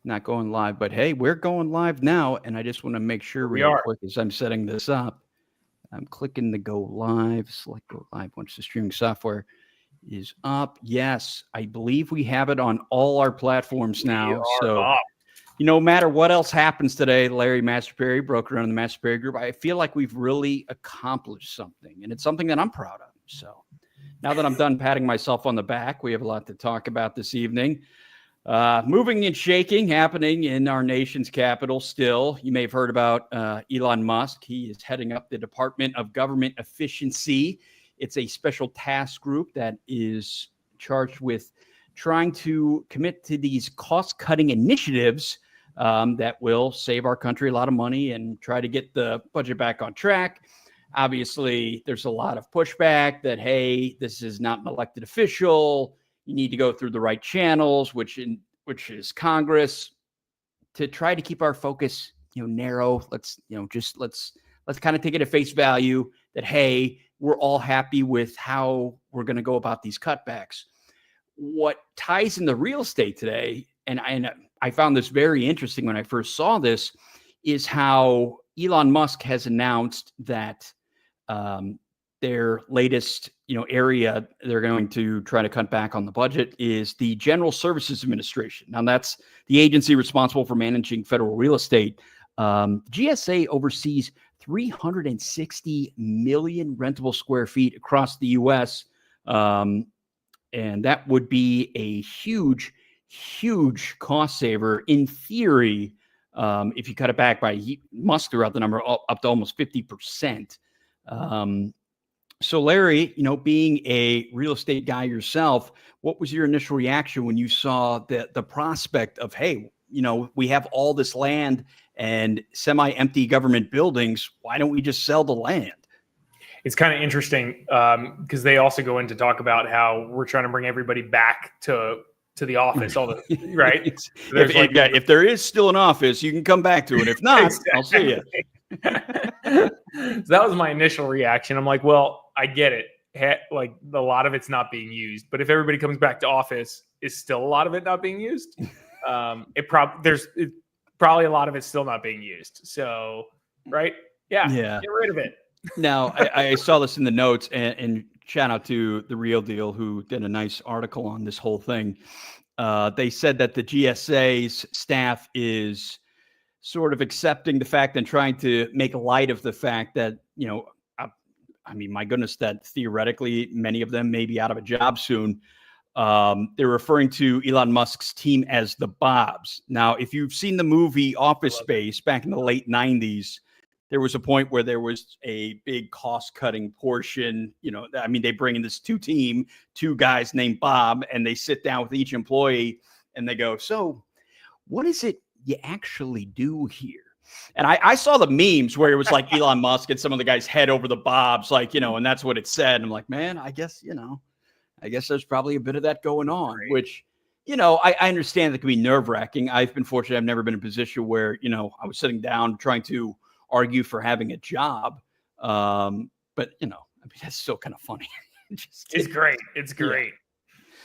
not going live, but hey, we're going live now. And I just want to make sure We real are. quick as I'm setting this up, I'm clicking the go live, select go live once the streaming software is up. Yes, I believe we have it on all our platforms We now. are So, up. no matter what else happens today, Larry Mastropieri, broker on the Mastropieri Group, I feel like we've really accomplished something. And it's something that I'm proud of. So now that I'm done patting myself on the back, we have a lot to talk about this evening. Moving and shaking happening in our nation's capital still. You may have heard about Elon Musk. He is heading up the Department of Government Efficiency. It's a special task group that is charged with trying to commit to these cost-cutting initiatives that will save our country a lot of money and try to get the budget back on track. Obviously, there's a lot of pushback that, hey, this is not an elected official. You need to go through the right channels, which is Congress, to try to keep our focus, narrow. Let's kind of take it at face value that, hey, we're all happy with how we're going to go about these cutbacks. What ties in the real estate today, and I found this very interesting when I first saw this, is how Elon Musk has announced that their latest, area they're going to try to cut back on the budget is the General Services Administration. Now, that's the agency responsible for managing federal real estate. GSA oversees 360 million rentable square feet across the U.S., and that would be a huge, huge cost saver in theory. If you cut it back by Musk threw out the number up to almost 50%. So Larry, being a real estate guy yourself, what was your initial reaction when you saw the prospect of, hey, we have all this land and semi-empty government buildings. Why don't we just sell the land? It's kind of interesting because they also go in to talk about how we're trying to bring everybody back to the office. All the right. If there is still an office, you can come back to it. If not, exactly. I'll see you. So that was my initial reaction. I'm like, well, I get it. Like a lot of it's not being used, but if everybody comes back to office, is still a lot of it not being used? There's probably a lot of it's still not being used. So, right? Yeah. Get rid of it. Now, I saw this in the notes, and shout out to The Real Deal, who did a nice article on this whole thing. They said that the GSA's staff is sort of accepting the fact and trying to make light of the fact that, my goodness, that theoretically many of them may be out of a job soon. They're referring to Elon Musk's team as the Bobs. Now, if you've seen the movie Office Space back in the late 90s, there was a point where there was a big cost-cutting portion. They bring in this two guys named Bob, and they sit down with each employee and they go, so what is it you actually do here? And I saw the memes where it was like Elon Musk and some of the guys head over the Bobs, and that's what it said. And I'm like, man, I guess there's probably a bit of that going on, right. Which, I understand that can be nerve-wracking. I've been fortunate. I've never been in a position where, I was sitting down trying to argue for having a job. But, that's still kind of funny. It's great. It's great.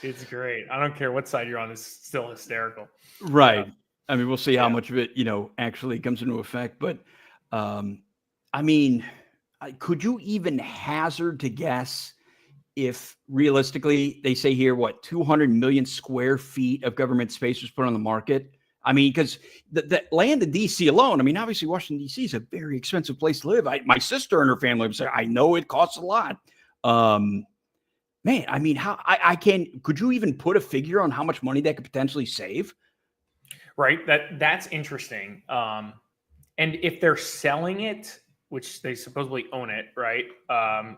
Yeah. It's great. I don't care what side you're on. It's still hysterical. Right. We'll see how much of it, actually comes into effect. But, could you even hazard to guess if realistically they say here, 200 million square feet of government space was put on the market? Because the land in D.C. alone, obviously Washington, D.C. is a very expensive place to live. My sister and her family would say, I know it costs a lot. Could you even put a figure on how much money that could potentially save? Right. That's interesting. And if they're selling it, which they supposedly own it, right?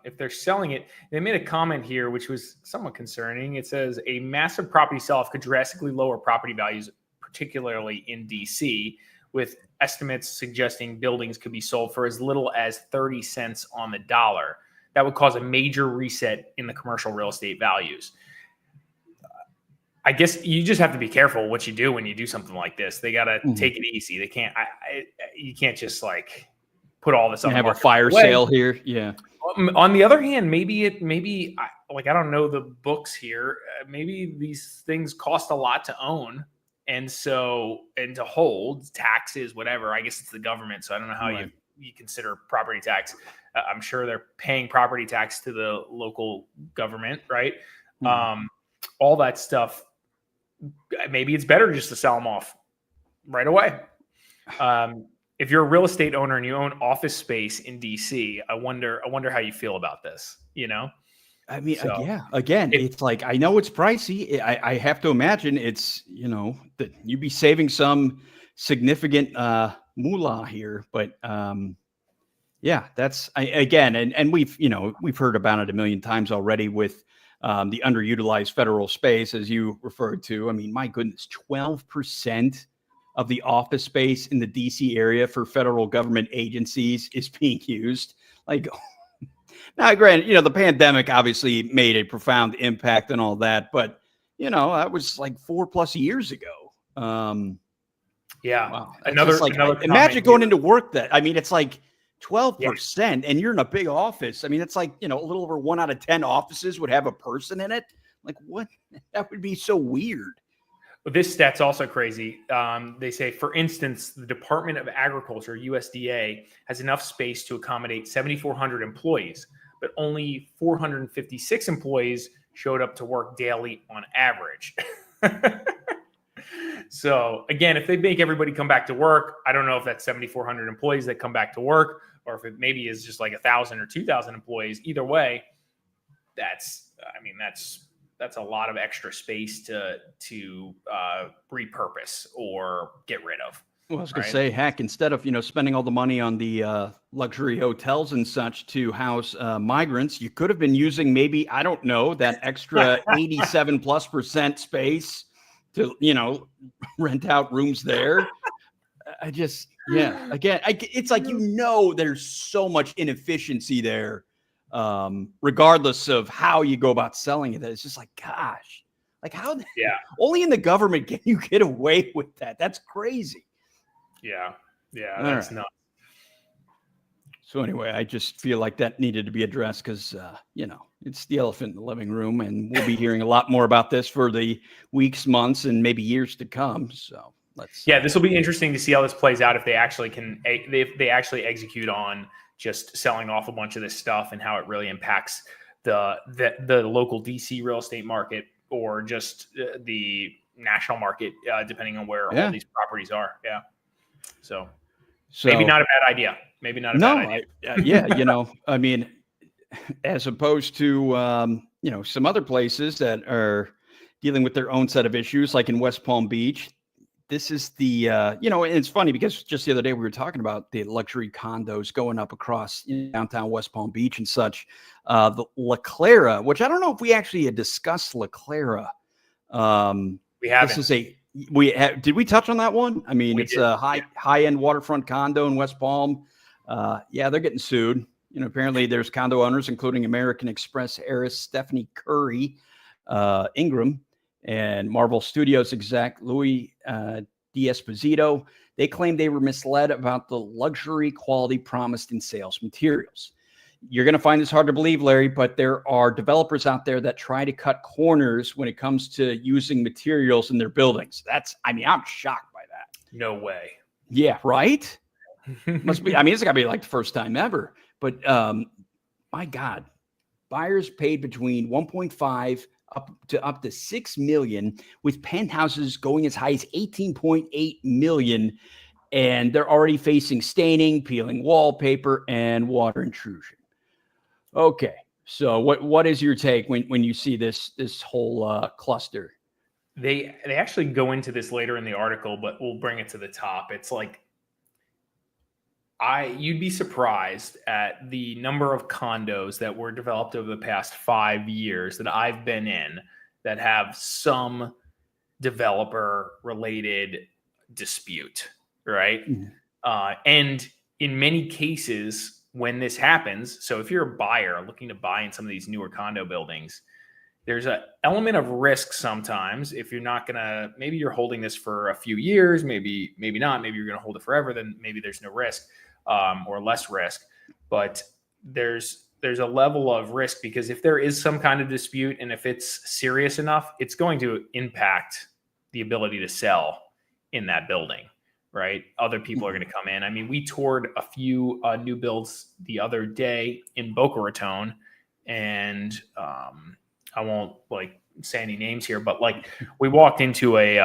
If they're selling it, they made a comment here, which was somewhat concerning. It says a massive property sell-off could drastically lower property values, particularly in DC, with estimates suggesting buildings could be sold for as little as 30 cents on the dollar. That would cause a major reset in the commercial real estate values. I guess you just have to be careful what you do when you do something like this. They got to take it easy. They can't. You can't just put all this on. Have a fire sale here. Yeah. On the other hand, maybe I don't know the books here. Maybe these things cost a lot to own, And to hold taxes, whatever, I guess it's the government. So I don't know how Right. you consider property tax. I'm sure they're paying property tax to the local government, right? Mhm. All that stuff. Maybe it's better just to sell them off right away. If you're a real estate owner and you own office space in DC, I wonder how you feel about this, I mean, So yeah, again, it, it's like, I know it's pricey. I have to imagine it's, that you'd be saving some significant moolah here, but yeah, that's again, and we've heard about it a million times already with the underutilized federal space, as you referred to. I mean, my goodness, 12% of the office space in the DC area for federal government agencies is being used. Like, now, granted, the pandemic obviously made a profound impact and all that, but that was like 4+ years ago. yeah. Wow, that's just like, Another imagine comment going here. into work that. I mean, it's like Yeah. 12%, and you're in a big office. I mean, it's like a little over 1 out of 10 offices would have a person in it. Like, what? That would be so weird. This stat's also crazy. They say, for instance, the Department of Agriculture, USDA, has enough space to accommodate 7,400 employees, but only 456 employees showed up to work daily on average. So again, if they make everybody come back to work, I don't know if that's 7,400 employees that come back to work, or if it maybe is just like 1,000 or 2,000 employees. Either way, that's a lot of extra space to repurpose or get rid of. Well, I was going to Right? say, heck, instead of spending all the money on the luxury hotels and such to house migrants, you could have been using, maybe, I don't know, that extra 87+% space to rent out rooms there. Again, it's like, there's so much inefficiency there, regardless of how you go about selling it. That it's just like, gosh, like, how? Yeah. Only in the government can you get away with that. That's crazy. Yeah. All That's right. nuts. So anyway, I just feel like that needed to be addressed because, it's the elephant in the living room, and we'll be hearing a lot more about this for the weeks, months, and maybe years to come. So let's. Yeah, this will be interesting to see how this plays out if they actually execute on just selling off a bunch of this stuff, and how it really impacts the local DC real estate market, or just the national market, depending on where all these properties are. Yeah. So maybe not a bad idea. Maybe not a bad idea. I mean, as opposed to, some other places that are dealing with their own set of issues, like in West Palm Beach. This is the, and it's funny because just the other day we were talking about the luxury condos going up across downtown West Palm Beach and such. The La Clara, which I don't know if we actually had discussed La Clara. We haven't. Did we touch on that one? I mean, it's a high-end waterfront condo in West Palm. They're getting sued. Apparently there's condo owners, including American Express heiress Stephanie Curry Ingram and Marvel Studios exec Louis D'Esposito. They claim they were misled about the luxury quality promised in sales materials. You're going to find this hard to believe, Larry, but there are developers out there that try to cut corners when it comes to using materials in their buildings. I'm shocked by that. No way. Yeah, right? Must be. I mean, it's got to be like the first time ever. But my God, buyers paid between 1.5 up to 6 million, with penthouses going as high as 18.8 million, and they're already facing staining, peeling wallpaper, and water intrusion. Okay, so what is your take when you see this whole cluster? They actually go into this later in the article, but we'll bring it to the top. It's like, you'd be surprised at the number of condos that were developed over the past 5 years that I've been in that have some developer related dispute, right? Mm-hmm. And in many cases, when this happens, so if you're a buyer looking to buy in some of these newer condo buildings, there's an element of risk sometimes. If you're not gonna, maybe you're holding this for a few years, maybe not, maybe you're gonna hold it forever, then maybe there's no risk. Or less risk, but there's a level of risk, because if there is some kind of dispute and if it's serious enough, it's going to impact the ability to sell in that building, right? Other people are going to come in. I mean, we toured a few new builds the other day in Boca Raton, and I won't like say any names here, but like we walked into a,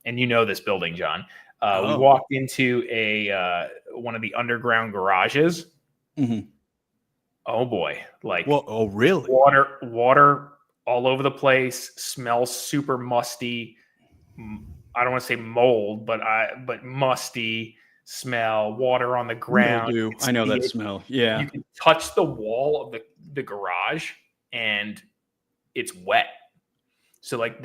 and you know this building, John. We walked into a one of the underground garages. Mm-hmm. Oh boy! Like, well, oh really? Water all over the place. Smells super musty. I don't want to say mold, but musty smell. Water on the ground. Mildew. I know that smell. Yeah. You can touch the wall of the garage, and it's wet. So like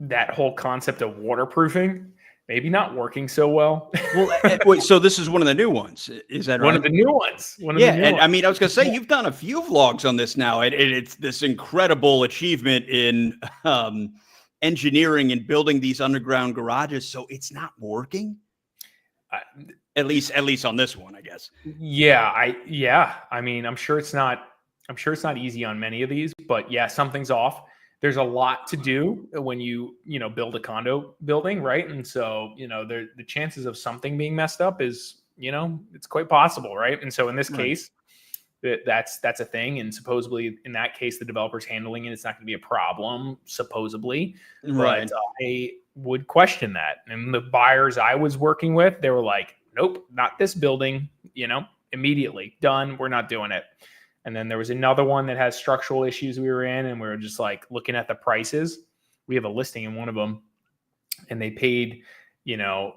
that whole concept of waterproofing, maybe not working so well. Well, wait, so this is one of the new ones, is that right? One of the new ones. I mean, I was going to say, you've done a few vlogs on this now. It's this incredible achievement in engineering and building these underground garages. So it's not working, at least on this one, I guess. Yeah, I mean, I'm sure it's not easy on many of these, but yeah, something's off. There's a lot to do when you build a condo building, right? And so, the chances of something being messed up is, it's quite possible, right? And so in this case, that's a thing. And supposedly in that case, the developer's handling it. It's not going to be a problem, supposedly. Right. But I would question that. And the buyers I was working with, they were like, nope, not this building, immediately done. We're not doing it. And then there was another one that has structural issues we were in, and we were just like looking at the prices. We have a listing in one of them, and they paid, a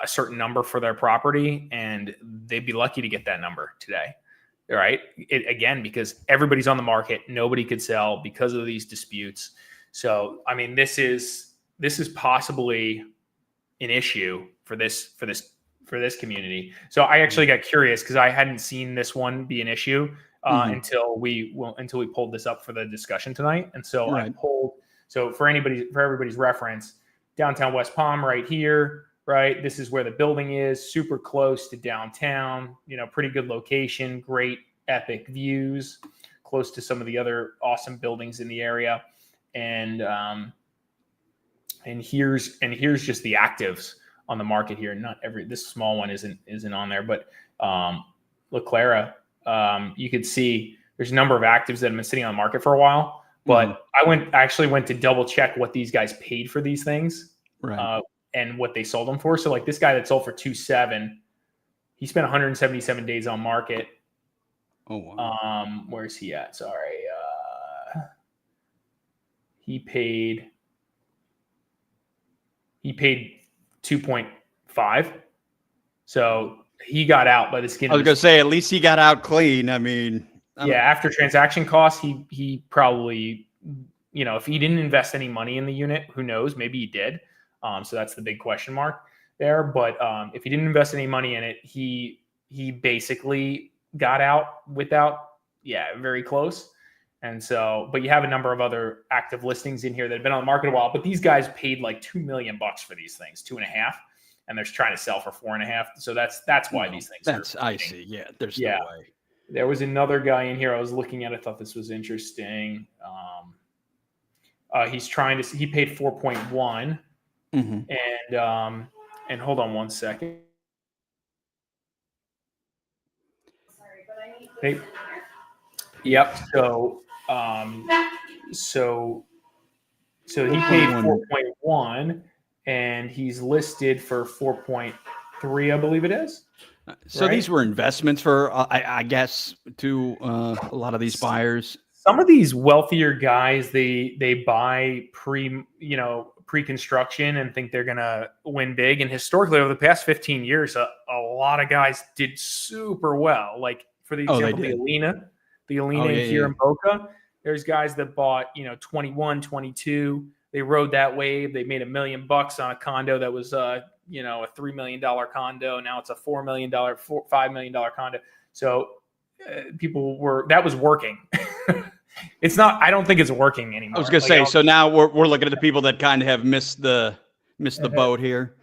certain number for their property, and they'd be lucky to get that number today. Right. Again, because everybody's on the market, nobody could sell because of these disputes. So, I mean, this is possibly an issue for this community. So I actually got curious because I hadn't seen this one be an issue. Until we pulled this up for the discussion tonight. And so I pulled, so for everybody's reference, downtown West Palm right here, right? This is where the building is, super close to downtown, pretty good location, great epic views, close to some of the other awesome buildings in the area. And here's just the actives on the market here. This small one isn't on there, but look, Clara, you could see there's a number of actives that have been sitting on the market for a while, but I actually went to double check what these guys paid for these things, and what they sold them for. So like this guy that sold for 2.7, he spent 177 days on market. Oh, wow. Where's he at? Sorry. He paid 2.5. So he got out by the skin. I was going to say, at least he got out clean. I mean, after transaction costs, he probably, if he didn't invest any money in the unit, who knows? Maybe he did. So that's the big question mark there. But if he didn't invest any money in it, he basically got out without, very close. And so, but you have a number of other active listings in here that have been on the market a while. But these guys paid like $2 million for these things, 2.5. And they're trying to sell for 4.5. So that's why these things I see. Yeah. There's no way. There was another guy in here I was looking at. I thought this was interesting. He paid 4.1. And hold on one second. Sorry, but I need Yep. So he paid 4.1. And he's listed for 4.3, I believe it is. So these were investments for, I guess, to a lot of these buyers. Some of these wealthier guys, they buy pre-construction and think they're gonna win big. And historically, over the past 15 years, a lot of guys did super well. Like for the example, the Alina here in Boca. There's guys that bought 21, 22. They rode that wave. They made $1 million on a condo that was, a $3 million condo. Now it's a $4 million, $5 million condo. So that was working. It's not. I don't think it's working anymore. I was going to say. So now we're looking at the people that kind of have missed the boat here.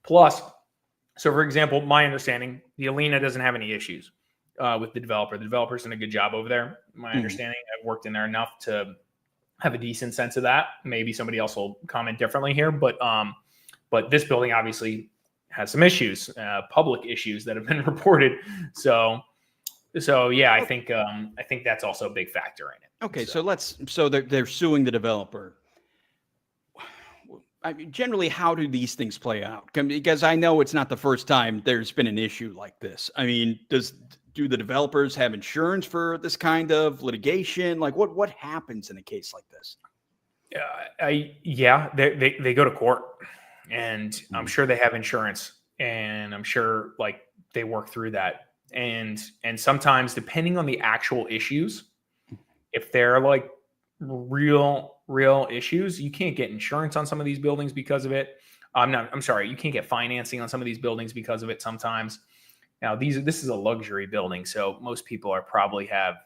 Plus, so for example, my understanding, the Alina doesn't have any issues with the developer. The developer's done a good job over there. My understanding. I've worked in there enough to have a decent sense of that. Maybe somebody else will comment differently here, but this building obviously has some issues, public issues that have been reported. So yeah, I think that's also a big factor in it. Okay, so they're suing the developer. I mean, generally, how do these things play out? Because I know it's not the first time there's been an issue like this. I mean, do the developers have insurance for this kind of litigation? Like, what happens in a case like this? Yeah, they go to court, and I'm sure they have insurance, and I'm sure like they work through that. And sometimes, depending on the actual issues, if they're like real issues, you can't get insurance on some of these buildings because of it. I'm sorry, you can't get financing on some of these buildings because of it sometimes. Now, this is a luxury building, so most people are probably have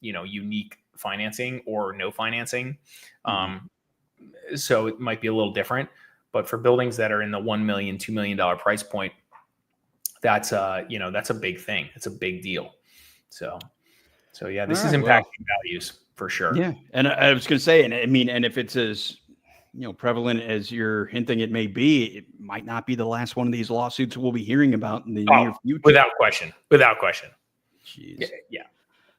unique financing or no financing. So it might be a little different. But for buildings that are in the $1 million, $2 million price point, that's that's a big thing. It's a big deal. So yeah, this is impacting values for sure. Yeah, and I was going to say, and I mean, and if it's as prevalent as you're hinting it may be, it might not be the last one of these lawsuits we'll be hearing about in the near future. Without question. Jeez. Yeah.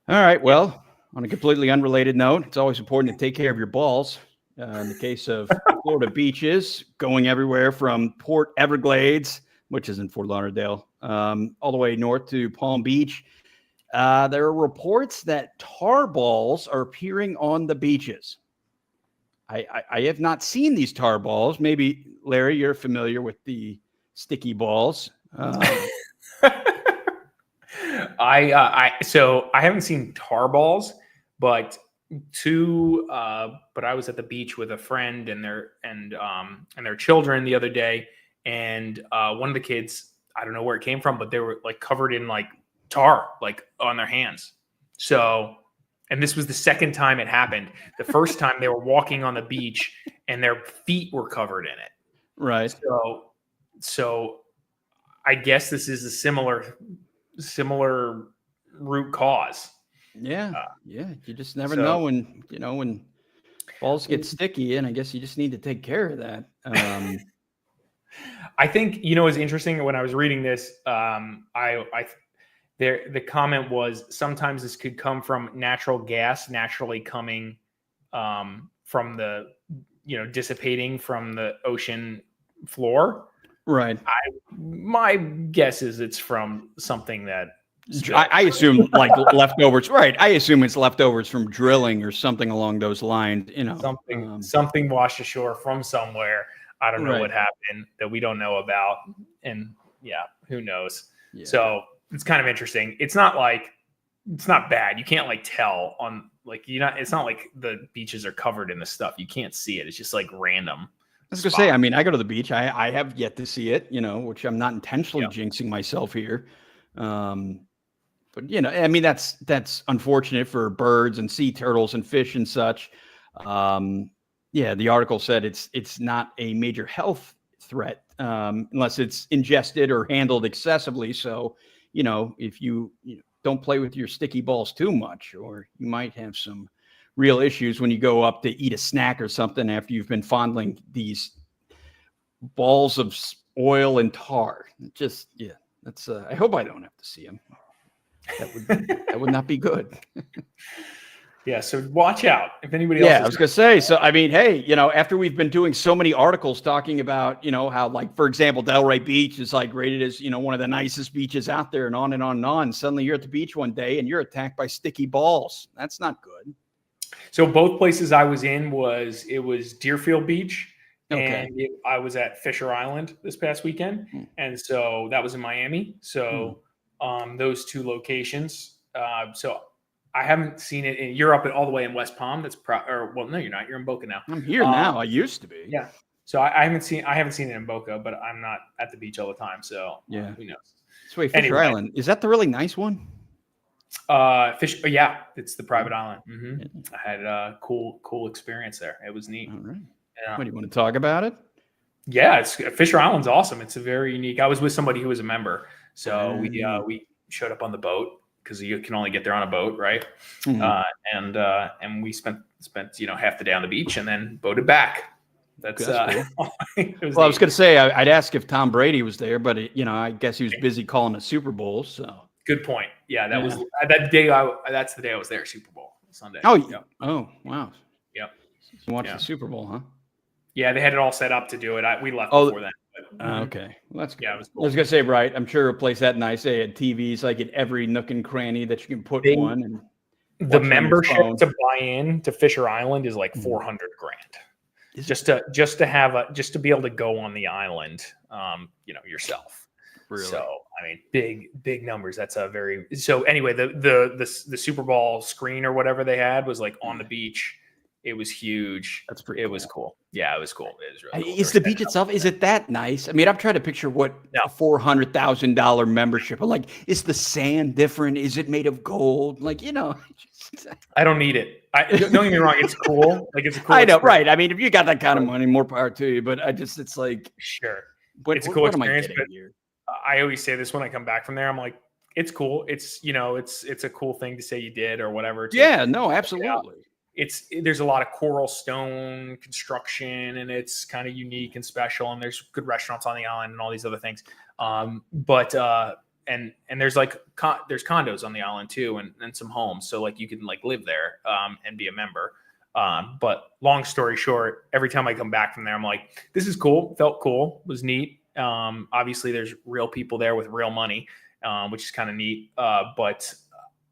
All right. Well, on a completely unrelated note, it's always important to take care of your balls. In the case of Florida beaches, going everywhere from Port Everglades, which is in Fort Lauderdale, all the way north to Palm Beach. There are reports that tar balls are appearing on the beaches. I have not seen these tar balls. Maybe, Larry, you're familiar with the sticky balls. So I haven't seen tar balls, but I was at the beach with a friend and their children the other day, and one of the kids, I don't know where it came from, but they were like covered in like tar, like on their hands. So, and this was the second time it happened. The first time they were walking on the beach and their feet were covered in it. Right. So I guess this is a similar root cause. Yeah. You just never know when balls get sticky, and I guess you just need to take care of that. I think, it's interesting when I was reading this, the comment was sometimes this could come from natural gas naturally coming from the, dissipating from the ocean floor. Right. My guess is it's from something that I assume like leftovers. Right. I assume it's leftovers from drilling or something along those lines. Something washed ashore from somewhere. I don't know what happened that we don't know about, and who knows? Yeah. So it's kind of interesting. It's not bad. You can't like tell on it's not like the beaches are covered in the stuff. You can't see it. It's just like random. I was gonna say, I mean, I go to the beach. I have yet to see it, which I'm not intentionally jinxing myself here. But I mean, that's unfortunate for birds and sea turtles and fish and such. The article said it's not a major health threat unless it's ingested or handled excessively. So, if you don't play with your sticky balls too much, or you might have some real issues when you go up to eat a snack or something after you've been fondling these balls of oil and tar. That's I hope I don't have to see them. That would not be good. Yeah, so watch out if anybody else. Yeah, I was gonna say. So I mean, hey, after we've been doing so many articles talking about, how, like, for example, Delray Beach is like rated as one of the nicest beaches out there, and on and on and on. Suddenly, you're at the beach one day and you're attacked by sticky balls. That's not good. So both places I was in was Deerfield Beach, and I was at Fisher Island this past weekend, and so that was in Miami. So those two locations. So I haven't seen it in Europe all the way in West Palm. No, you're not. You're in Boca now. I'm here now. I used to be. Yeah. So I haven't seen it in Boca, but I'm not at the beach all the time. So who knows? So wait, Fisher Island, is that the really nice one? It's the private island. Mm-hmm. I had a cool experience there. It was neat. All right. What, do you want to talk about it? Yeah, Fisher Island's awesome. It's a very unique. I was with somebody who was a member, so we showed up on the boat because you can only get there on a boat, right? Mm-hmm. And we spent spent, half the day on the beach and then boated back. That's cool. I was going to say, I'd ask if Tom Brady was there, but I guess he was busy calling a Super Bowl. So good point. Yeah, that was that day. That's the day I was there. Super Bowl Sunday. Oh, yeah. Oh, wow. Yep. You watched the Super Bowl, huh? Yeah, they had it all set up to do it. We left before that. Okay. Well, that's good. Yeah, it was cool. I was going to say, right, I'm sure a place that nice. They had TVs like in every nook and cranny that you can put one. And the membership to buy in to Fisher Island is like $400,000. Just to be able to go on the island, yourself. Really? So, I mean, big numbers. That's so anyway, the Super Bowl screen or whatever they had was like on the beach. It was huge. That's pretty It was cool. Yeah, it was cool. It was really cool. Is the beach itself, is it that nice? I mean, I'm trying to picture what a $400,000 membership, but like, is the sand different? Is it made of gold? Like, I don't need it. Don't get me wrong. It's cool. Like, it's a cool I know, experience. right. I mean, if you got that kind of money, more power to you, but it's like, sure. It's a cool experience. But I always say this when I come back from there. I'm like, it's cool. It's, it's a cool thing to say you did or whatever. Yeah, no, absolutely. There's a lot of coral stone construction and it's kind of unique and special. And there's good restaurants on the island and all these other things. And there's there's condos on the island too, and some homes. So like you can like live there, and be a member. But long story short, every time I come back from there, I'm like, this is cool. Felt cool. Was neat. Obviously there's real people there with real money, which is kind of neat. But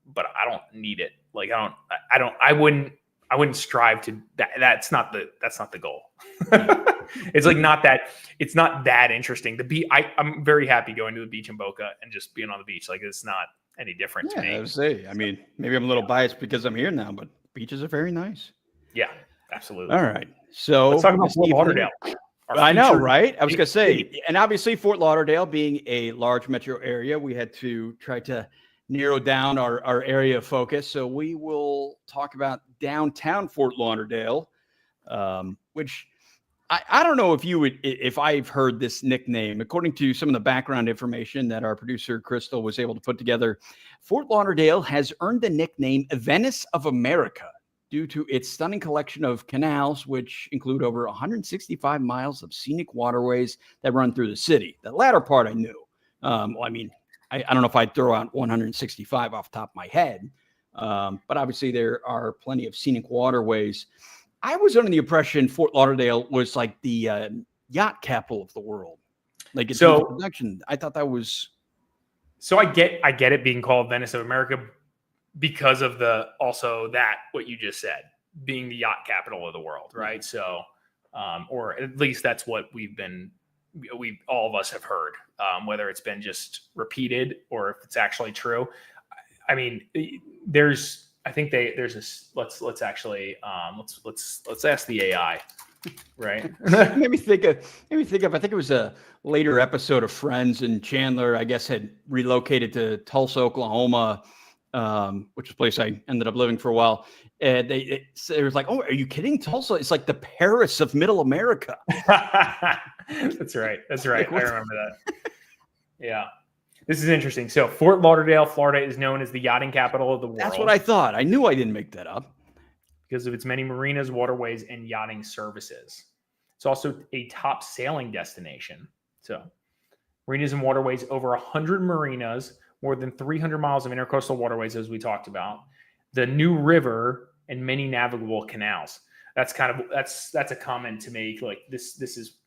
I don't need it. Like I wouldn't strive to that. That's not the goal. It's like it's not that interesting. I'm very happy going to the beach in Boca and just being on the beach. Like it's not any different to me. I would say, I mean, maybe I'm a little biased because I'm here now, but beaches are very nice. Yeah, absolutely. All right. So let's talk about Fort Lauderdale. I know, right? I was going to say, and obviously Fort Lauderdale being a large metro area, we had to try to narrow down our area of focus. So we will talk about downtown Fort Lauderdale, which I don't know if I've heard this nickname. According to some of the background information that our producer Crystal was able to put together, Fort Lauderdale has earned the nickname Venice of America due to its stunning collection of canals, which include over 165 miles of scenic waterways that run through the city. The latter part I knew. I don't know if I'd throw out 165 off the top of my head, but obviously there are plenty of scenic waterways. I was under the impression Fort Lauderdale was like the yacht capital of the world. Like it's production. I thought that was. So I get it being called Venice of America because of what you just said, being the yacht capital of the world, right? So, or at least that's what all of us have heard, whether it's been just repeated or if it's actually true. I mean, let's ask the AI, right? Maybe think of, I think it was a later episode of Friends, and Chandler, I guess, had relocated to Tulsa, Oklahoma, which is a place I ended up living for a while. And they was like, "Oh, are you kidding? Tulsa? It's like the Paris of Middle America." That's right. Like, I remember that. Yeah, this is interesting. So, Fort Lauderdale, Florida, is known as the yachting capital of the world. That's what I thought. I knew I didn't make that up because of its many marinas, waterways, and yachting services. It's also a top sailing destination. So, marinas and waterways, over 100 marinas, more than 300 miles of intercoastal waterways, as we talked about. The new river and many navigable canals. That's a comment to make. Like this is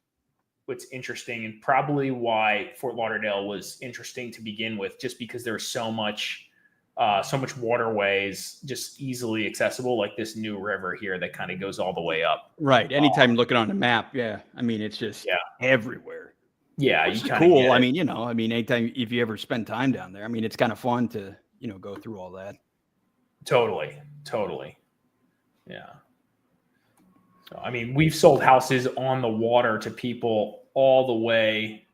what's interesting and probably why Fort Lauderdale was interesting to begin with, just because there's so much waterways just easily accessible, like this new river here that kind of goes all the way up. Right. Anytime looking on the map. Yeah. I mean, it's just everywhere. Yeah. It's cool. I mean, anytime, if you ever spend time down there, I mean, it's kind of fun to, go through all that. Totally. Yeah. So, I mean, we've sold houses on the water to people all the way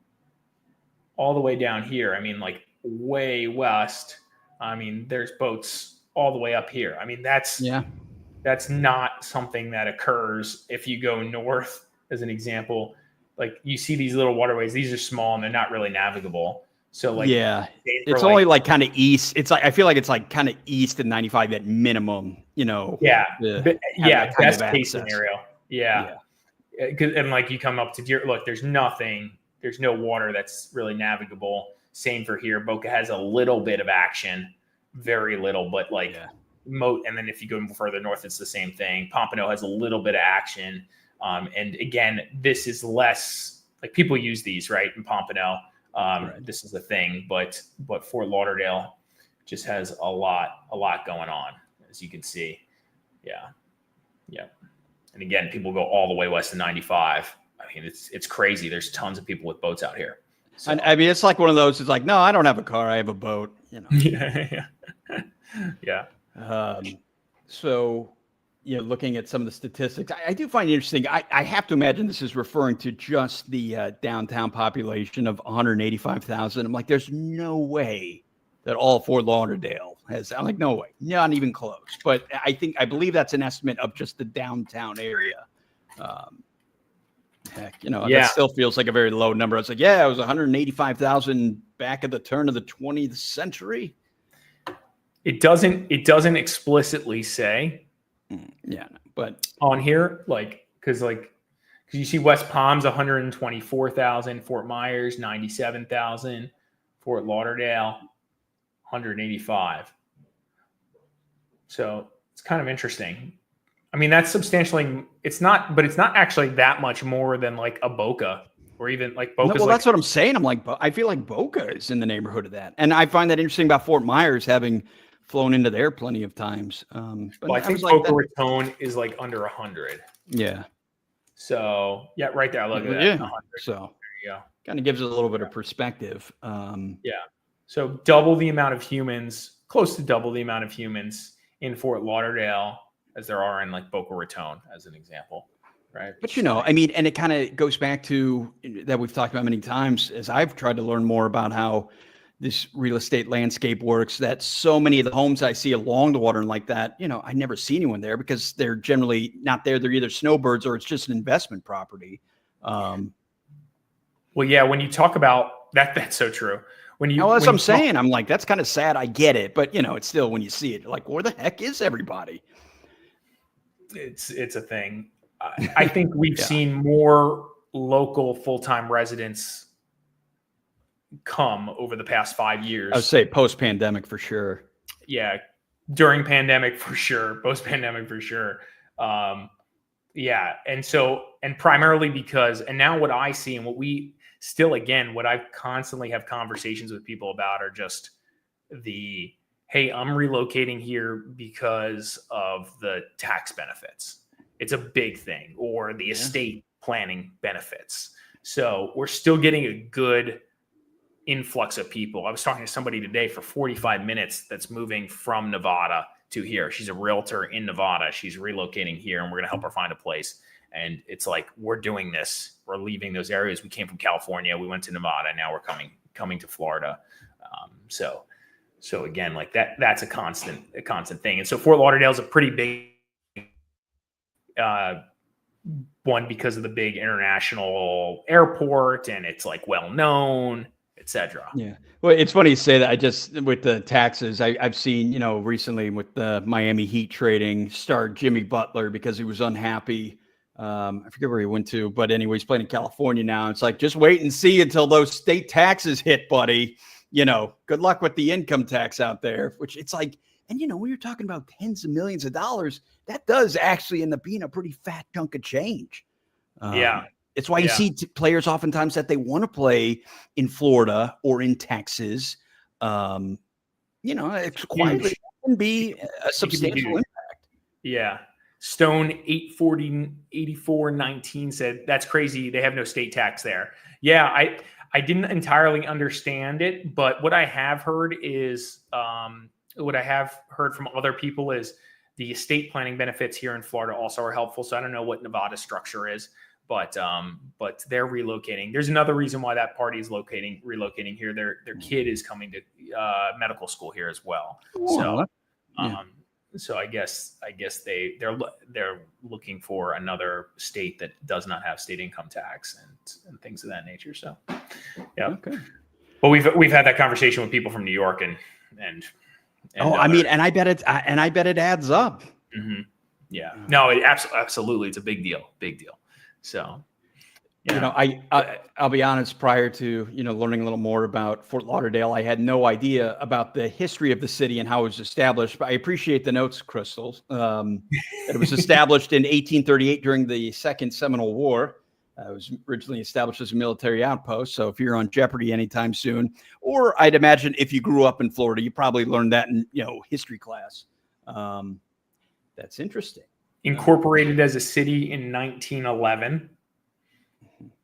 down here. I mean, like way west. I mean, there's boats all the way up here. I mean, that's not something that occurs if you go north, as an example. Like you see these little waterways, these are small and they're not really navigable. So like, yeah, it's only like kind of east. It's like I feel like it's like kind of east of 95 at minimum. Yeah, that kind best of case access. scenario. Yeah, and like you come up to Deer. Look, there's no water that's really navigable. Same for here. Boca has a little bit of action, very little, but like and then if you go further north, it's the same thing. Pompano has a little bit of action. And again, this is less like people use these right in Pompano. This is the thing, but Fort Lauderdale just has a lot going on, as you can see. Yeah. And again, people go all the way west to 95. I mean, it's crazy. There's tons of people with boats out here. So. I mean, it's like one of those. It's like, no, I don't have a car. I have a boat. Yeah. So, looking at some of the statistics, I do find it interesting. I have to imagine this is referring to just the downtown population of 185,000. I'm like, there's no way that all Fort Lauderdale has. I'm like, no way, not even close. But I believe that's an estimate of just the downtown area. That still feels like a very low number. I was like, it was 185,000 back at the turn of the 20th century. It doesn't explicitly say. But on here, because you see West Palm's 124,000, Fort Myers 97,000, Fort Lauderdale 185. So it's kind of interesting. I mean, that's substantially. It's not actually that much more than like a Boca or even like Boca. Well, that's what I'm saying. I'm like, I feel like Boca is in the neighborhood of that, and I find that interesting about Fort Myers having flown into there plenty of times. But I think Boca Raton is like under 100. Yeah. So right there. Look at that. Yeah. 100. So there you go. Kind of gives it a little bit of perspective. So double the amount of humans, close to double the amount of humans in Fort Lauderdale as there are in like Boca Raton, as an example. Right. But I mean, and it kind of goes back to that we've talked about many times as I've tried to learn more about how this real estate landscape works, that so many of the homes I see along the water and like that, I never see anyone there because they're generally not there. They're either snowbirds or it's just an investment property. Well, yeah, when you talk about that, that's so true. As I'm saying, I'm like, that's kind of sad. I get it. But, it's still when you see it, like, where the heck is everybody? It's a thing. I think we've seen more local full-time residents come over the past 5 years. I would say post-pandemic for sure. Yeah. During pandemic for sure. Post-pandemic for sure. And primarily because, and now what I see and what we still, again, what I constantly have conversations with people about are just hey, I'm relocating here because of the tax benefits. It's a big thing, or the estate planning benefits. So we're still getting a good influx of people. I was talking to somebody today for 45 minutes that's moving from Nevada to here. She's a realtor in Nevada. She's relocating here, and we're going to help her find a place. And it's like, we're doing this. We're leaving those areas. We came from California. We went to Nevada. Now we're coming to Florida. So again, like that's a constant thing. And so Fort Lauderdale is a pretty big one because of the big international airport, and it's like well known, etc. Yeah. Well, it's funny you say that. I just, with the taxes, I've seen, recently with the Miami Heat trading star Jimmy Butler because he was unhappy. I forget where he went to, but anyway, he's playing in California now. It's like, just wait and see until those state taxes hit, buddy. Good luck with the income tax out there, which it's like, and when you're talking about tens of millions of dollars, that does actually end up being a pretty fat chunk of change. It's why you see players oftentimes that they want to play in Florida or in Texas. It's quietly can be a substantial impact. Yeah. Stone 840-84-19 said, that's crazy. They have no state tax there. Yeah. I didn't entirely understand it, but what I have heard is, what I have heard from other people is the estate planning benefits here in Florida also are helpful. So I don't know what Nevada's structure is, but they're relocating. There's another reason why that party is relocating here. Their kid is coming to medical school here as well. So I guess they're looking for another state that does not have state income tax and things of that nature. So yeah. Okay. But we've had that conversation with people from New York and I mean, and I bet it adds up. Mm-hmm. Yeah, no, it absolutely, it's a big deal. So, I'll be honest. Prior to learning a little more about Fort Lauderdale, I had no idea about the history of the city and how it was established. But I appreciate the notes, Crystal. That it was established in 1838 during the Second Seminole War. It was originally established as a military outpost. So if you're on Jeopardy anytime soon, or I'd imagine if you grew up in Florida, you probably learned that in history class. That's interesting. Incorporated as a city in 1911,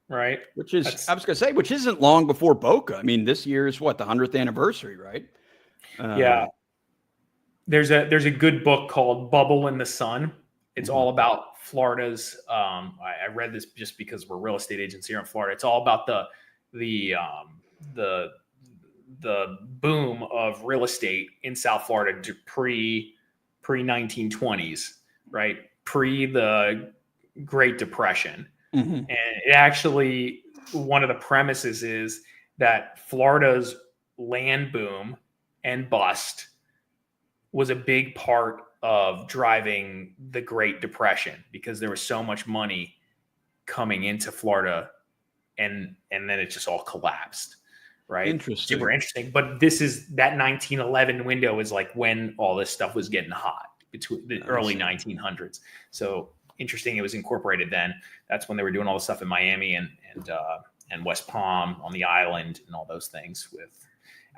right? Which is, I was going to say, which isn't long before Boca. I mean, this year is what, the 100th anniversary, right? Yeah. There's a good book called Bubble in the Sun. It's all about Florida's. I read this just because we're real estate agents here in Florida. It's all about the boom of real estate in South Florida to pre 1920s, right? Pre the Great Depression. Mm-hmm. And it actually, one of the premises is that Florida's land boom and bust was a big part of driving the Great Depression, because there was so much money coming into Florida, and then it just all collapsed, right? Interesting. Super interesting. But this is that 1911 window is like when all this stuff was getting hot, between the early 1900s. So interesting. It was incorporated then. That's when they were doing all the stuff in Miami and West Palm on the island and all those things with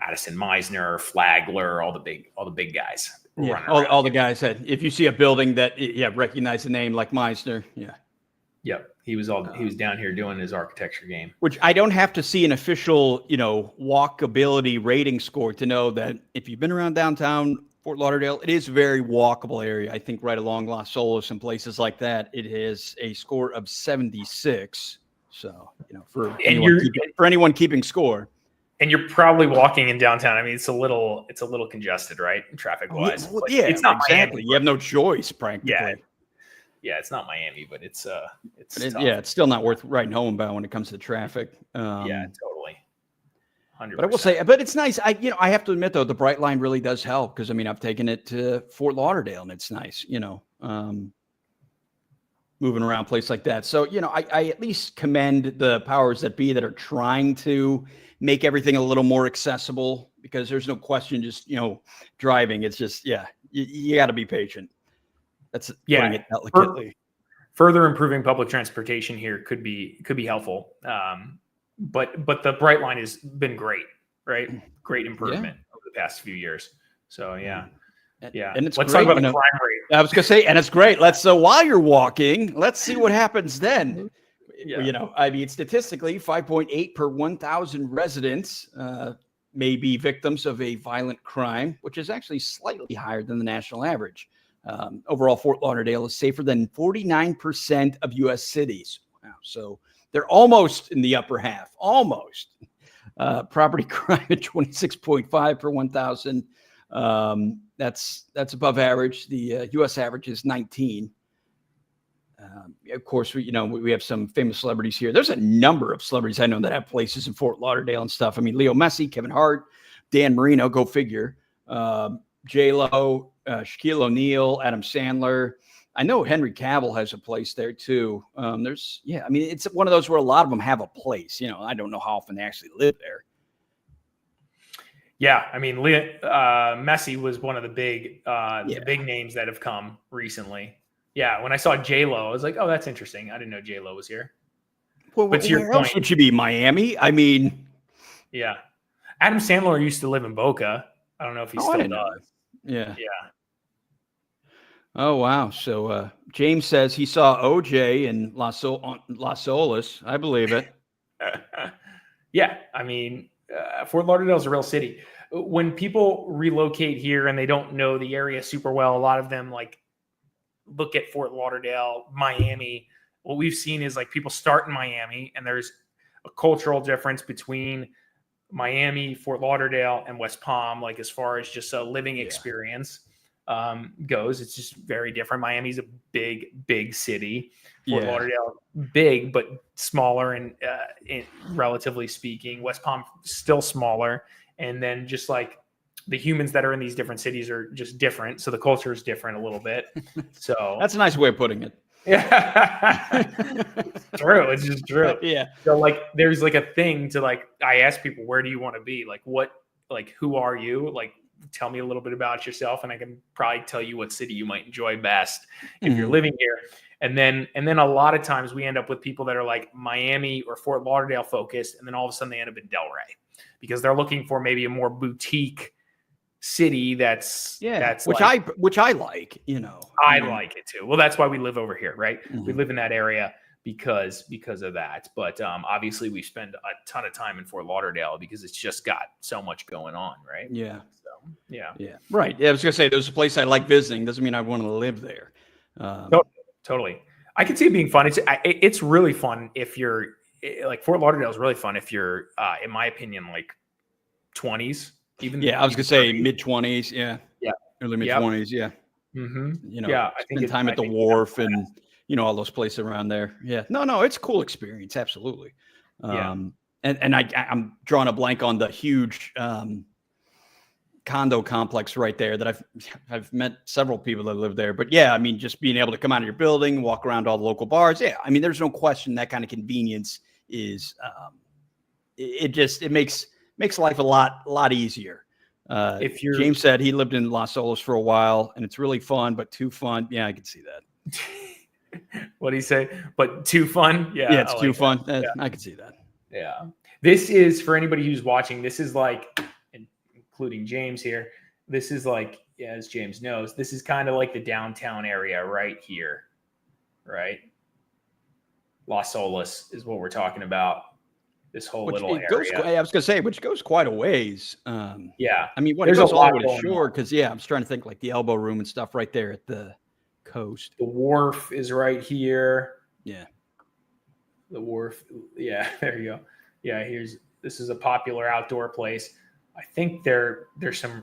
Addison Meisner, Flagler, all the big guys. Yeah, all the guys that if you see a building that recognize the name like Meisner. Yeah. Yep. He was down here doing his architecture game. Which I don't have to see an official, walkability rating score to know that if you've been around downtown Fort Lauderdale, it is a very walkable area. I think right along Las Olas and places like that, it is a score of 76. So, for anyone keeping score. And you're probably walking in downtown. I mean, it's a little congested, right? Traffic wise. Yeah, it's not exactly. Miami, you have no choice, practically. Yeah, it's not Miami, but it's it's still not worth writing home about when it comes to traffic. Yeah, totally. 100%. But I will say, but it's nice. I have to admit though, the Bright Line really does help, because I've taken it to Fort Lauderdale and it's nice, moving around a place like that. So, I at least commend the powers that be that are trying to make everything a little more accessible, because there's no question just, driving. It's just, you got to be patient. That's putting it delicately. Further improving public transportation here could be helpful. But the Bright Line has been great, right? Great improvement over the past few years. So, yeah. And it's let's great, talk about the crime rate. I was gonna say, and it's great. So while you're walking, let's see what happens then. Statistically, 5.8 per 1,000 residents may be victims of a violent crime, which is actually slightly higher than the national average. Overall, Fort Lauderdale is safer than 49% of U.S. cities. Wow! So they're almost in the upper half. Almost. Property crime at 26.5 per 1,000. That's above average. The U.S. average is 19. Of course, we have some famous celebrities here. There's a number of celebrities I know that have places in Fort Lauderdale and stuff. I mean, Leo Messi, Kevin Hart, Dan Marino, go figure. J-Lo, Shaquille O'Neal, Adam Sandler. I know Henry Cavill has a place there too. It's one of those where a lot of them have a place. I don't know how often they actually live there. Yeah, I mean, Messi was one of the big names that have come recently. Yeah, when I saw J-Lo, I was like, oh, that's interesting. I didn't know J-Lo was here. Well, but to your point, else would you be Miami? I mean, yeah. Adam Sandler used to live in Boca. I don't know if he still does. Yeah. Oh, wow. So James says he saw OJ in Las Olas. I believe it. Yeah, I mean, Fort Lauderdale is a real city. When people relocate here and they don't know the area super well, a lot of them look at Fort Lauderdale, Miami. What we've seen is people start in Miami, and there's a cultural difference between Miami, Fort Lauderdale, and West Palm, as far as just a living experience. goes. It's just very different. Miami's a big city. Fort Lauderdale, big but smaller, and relatively speaking, West Palm still smaller. And then just like the humans that are in these different cities are just different, so the culture is different a little bit. So that's a nice way of putting it. Yeah, it's true. It's just true. Yeah. So like, there's like a thing to like. I ask people, where do you want to be? Like, who are you? Like, tell me a little bit about yourself, and I can probably tell you what city you might enjoy best if you're living here. And then a lot of times we end up with people that are like Miami or Fort Lauderdale focused, and then all of a sudden they end up in Delray because they're looking for maybe a more boutique city that's which I like, you know. I like it too. Well, that's why we live over here, right? We live in that area because of that. But obviously we spend a ton of time in Fort Lauderdale because it's just got so much going on, right? Yeah. So yeah. Right. Yeah, I was gonna say there's a place I like visiting. Doesn't mean I want to live there. Totally. I can see it being fun. It's really fun if you're like Fort Lauderdale is really fun if you're, in my opinion, like 20s. Even I was gonna say mid-20s. Early mid-20s. Yeah. Mm-hmm. You know, I think time at the wharf and you know all those places around there. Yeah. No, it's a cool experience. Absolutely. And I'm drawing a blank on the huge condo complex right there that I've met several people that live there. But yeah, I mean, just being able to come out of your building, walk around all the local bars. Yeah, I mean, there's no question that kind of convenience is it makes life a lot easier. If James said he lived in Los Olos for a while and it's really fun, but too fun. Yeah, I can see that. What do you say? But too fun? Yeah, it's too fun. I can see that. Yeah. This is, for anybody who's watching, this is like, including James here, this is like, as James knows, this is kind of like the downtown area right here, right? Los Olas is what we're talking about. This whole little area. I was going to say, which goes quite a ways. Yeah. I mean, there's a lot of shore because, I was trying to think like the elbow room and stuff right there at the coast. The wharf is right here. Yeah. The wharf. Yeah, there you go. Yeah, this is a popular outdoor place. I think there's some.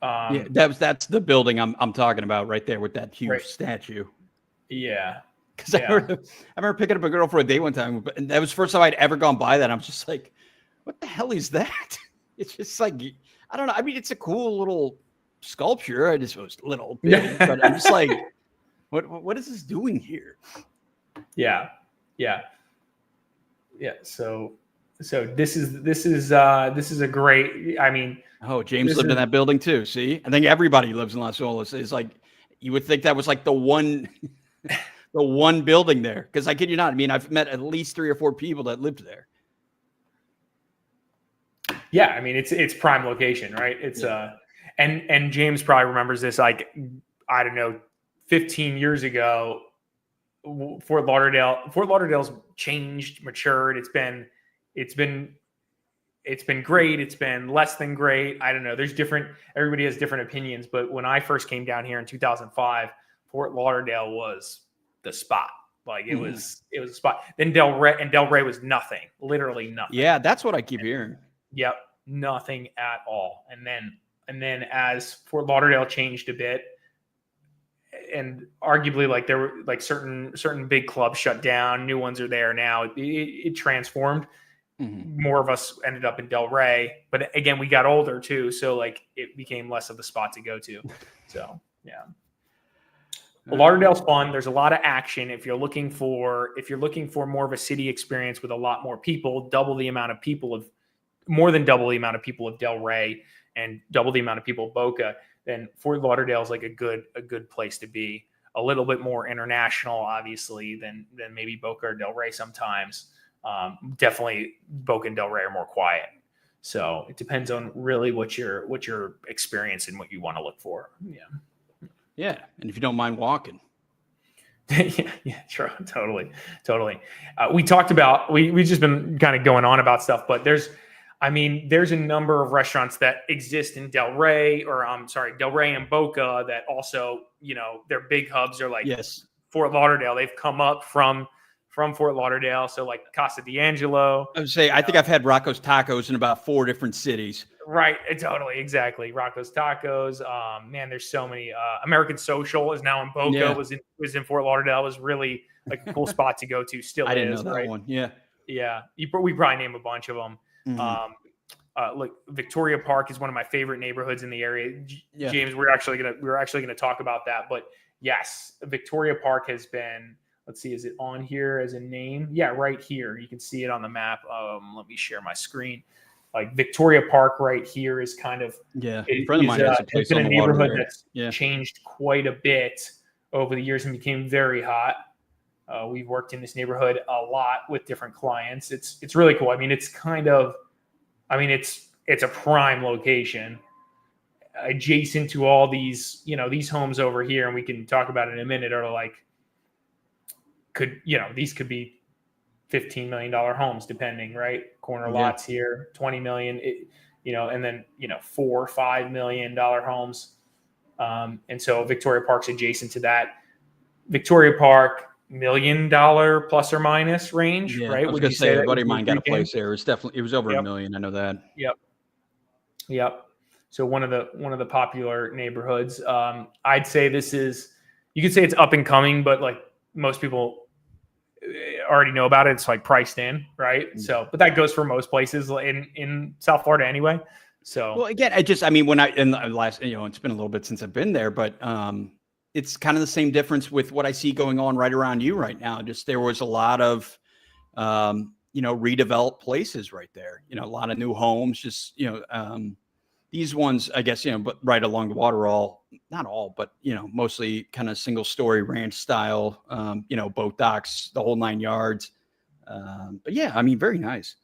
That's the building I'm talking about right there with that huge statue. Yeah. Because I remember picking up a girl for a date one time, and that was the first time I'd ever gone by that. I'm just like, what the hell is that? It's just like, I don't know. I mean, it's a cool little sculpture. I just was a little big, but I'm just like, what is this doing here? Yeah. So this is a great. I mean, James lived in that building too. See, I think everybody lives in Los Olas. It's like you would think that was like the one. The one building there, because I kid you not. I mean, I've met at least 3 or 4 people that lived there. Yeah, I mean, it's prime location, right? It's and James probably remembers this. Like, I don't know, 15 years ago, Fort Lauderdale's changed, matured. It's been great. It's been less than great. I don't know. Everybody has different opinions. But when I first came down here in 2005, Fort Lauderdale was the spot. Like it was a spot. Then Delray was nothing, literally nothing. Yeah, that's what I keep hearing. Yep, nothing at all. And then as Fort Lauderdale changed a bit, and arguably like there were like certain big clubs shut down, new ones are there now. It transformed. More of us ended up in Delray, but again, we got older too, so like it became less of the spot to go to. So yeah. Lauderdale's fun. There's a lot of action. If you're looking for more of a city experience with a lot more people, more than double the amount of people of Delray and double the amount of people of Boca, then Fort Lauderdale is like a good place to be. A little bit more international, obviously, than maybe Boca or Delray sometimes. Definitely Boca and Delray are more quiet. So it depends on really what your experience and what you want to look for. Yeah. Yeah, and if you don't mind walking. yeah, sure, totally. We talked about we've just been kind of going on about stuff, but there's a number of restaurants that exist in Delray and Boca that also, their big hubs are like Fort Lauderdale. They've come up from from Fort Lauderdale. So like Casa D'Angelo. I would say, I think I've had Rocco's Tacos in about 4 different cities. Right. Totally. Exactly. Rocco's Tacos. Man, there's so many. American Social is now in Boca. Yeah. Was in Fort Lauderdale. It was really like a cool spot to go to. Still I didn't is, know that right? one. Yeah. Yeah. We probably name a bunch of them. Mhm. Look, Victoria Park is one of my favorite neighborhoods in the area. Yeah. James, we're actually gonna talk about that. But yes, Victoria Park has been. Let's see, is it on here as a name? Yeah, right here. You can see it on the map. Let me share my screen. Like Victoria Park right here is kind of Yeah. A friend of mine has a place been on a the water neighborhood there. that's Yeah. changed quite a bit over the years and became very hot. We've worked in this neighborhood a lot with different clients. It's really cool. I mean, it's a prime location adjacent to all these, these homes over here, and we can talk about it in a minute, are like, these could be $15 million homes, depending, right? Corner lots here, 20 million, and then, $4 or $5 million homes. And so Victoria Park's adjacent to that. Victoria Park, $1 million plus or minus range, Yeah. right? I was Would going you to say, a that buddy would of be mine got a weekend? place there. It was over Yep. $1 million. I know that. Yep. So one of the popular neighborhoods. I'd say you could say it's up and coming, but like most people already know about it. It's like priced in, right? So, but that goes for most places in South Florida anyway. So, well, again, when in the last, it's been a little bit since I've been there, but it's kind of the same difference with what I see going on right around you right now. Just there was a lot of, redeveloped places right there. A lot of new homes. Just these ones, I guess, but right along the water, not all, but mostly kind of single story ranch style. Boat docks, the whole 9 yards. But yeah, I mean, very nice.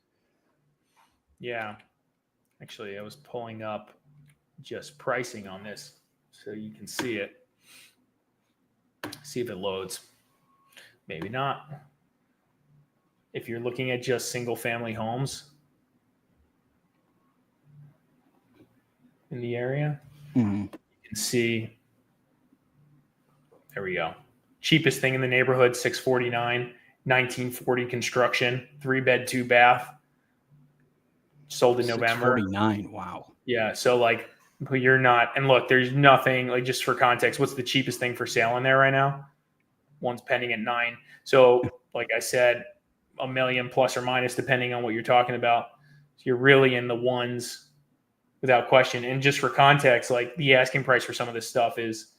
Yeah. Actually, I was pulling up just pricing on this so you can see it. See if it loads. Maybe not. If you're looking at just single family homes in the area, you can see. There we go. Cheapest thing in the neighborhood, $649, 1940 construction, 3-bed, 2-bath. Sold in November. $649. Wow. Yeah. So like, you're not, and look, there's nothing, like, just for context, what's the cheapest thing for sale in there right now? One's pending at $9 million. So like I said, $1 million plus or minus, depending on what you're talking about. So you're really in the ones without question. And just for context, like the asking price for some of this stuff is,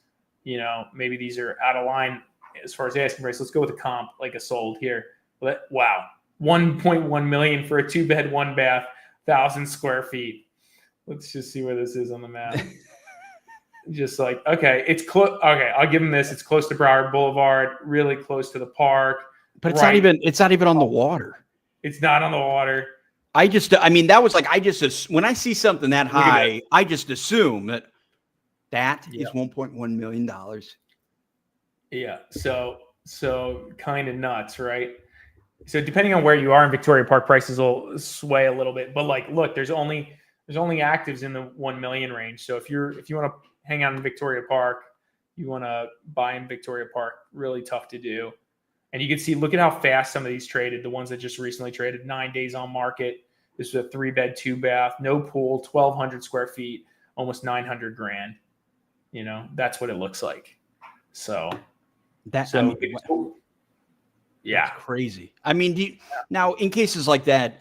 maybe these are out of line as far as asking price. Let's go with a comp, like a sold here. Wow. 1.1 million for a 2-bed, 1-bath, 1,000 square feet. Let's just see where this is on the map. Just like, okay, it's close. Okay, I'll give them this. It's close to Broward Boulevard, really close to the park. But it's not even on the water. It's not on the water. That was like, when I see something that high, I just assume that is $1.1 million. Yeah. So kind of nuts, right? So depending on where you are in Victoria Park, prices will sway a little bit. But like, look, there's only actives in the 1 million range. So if you want to hang out in Victoria Park, you want to buy in Victoria Park, really tough to do. And you can see, look at how fast some of these traded. The ones that just recently traded, 9 days on market. This was a 3-bed, 2-bath, no pool, 1,200 square feet, almost $900,000. That's what it looks like. So that's crazy. I mean, now in cases like that,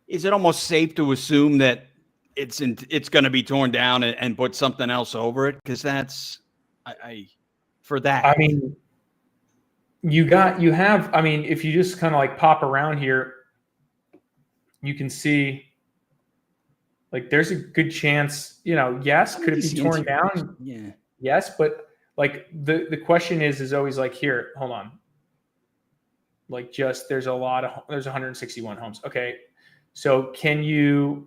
is it almost safe to assume that it's going to be torn down and put something else over it? Because for that. I mean, if you just kind of like pop around here, you can see like there's a good chance, yes, could it be torn down? Yeah. Yes, but like the question is always like, here, hold on. Like there's 161 homes. Okay. So so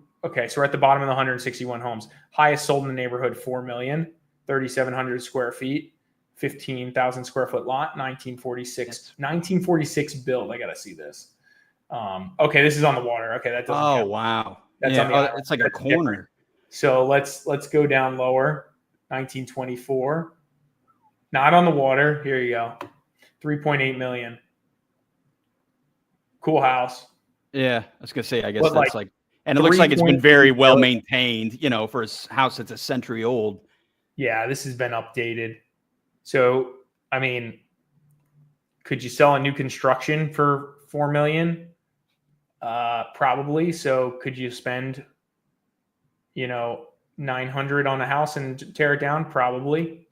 we're at the bottom of the 161 homes. Highest sold in the neighborhood, 4 million, 3,700 square feet, 15,000 square foot lot, 1946 build. I got to see this. Okay. This is on the water. Okay. That doesn't count. Wow. That's on the island. It's like a corner. Different. So let's go down lower. 1924. Not on the water. Here you go. 3.8 million. Cool house. Yeah, I was gonna say. I guess But that's like, and it looks like it's been 3.3 very well million. maintained. You know, for a house that's a century old. Yeah, this has been updated. So, I mean, could you sell a new construction for 4 million? Probably. So, could you spend, 900 on a house and tear it down? Probably.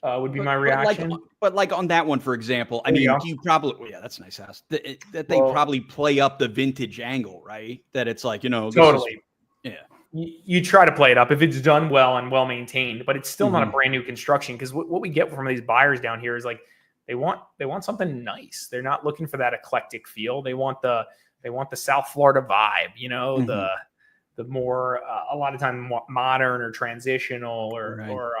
Would be my reaction. But like on that one, for example, I There you mean, go. do you probably? Well, yeah, that's a nice house. That they Well, probably play up the vintage angle, right? That it's like, this totally. is, yeah. You try to play it up if it's done well and well maintained, but it's still not a Mhm. brand new construction, because what we get from these buyers down here is like they want something nice. They're not looking for that eclectic feel. They want the South Florida vibe, Mhm. the more a lot of time more modern or transitional Right. or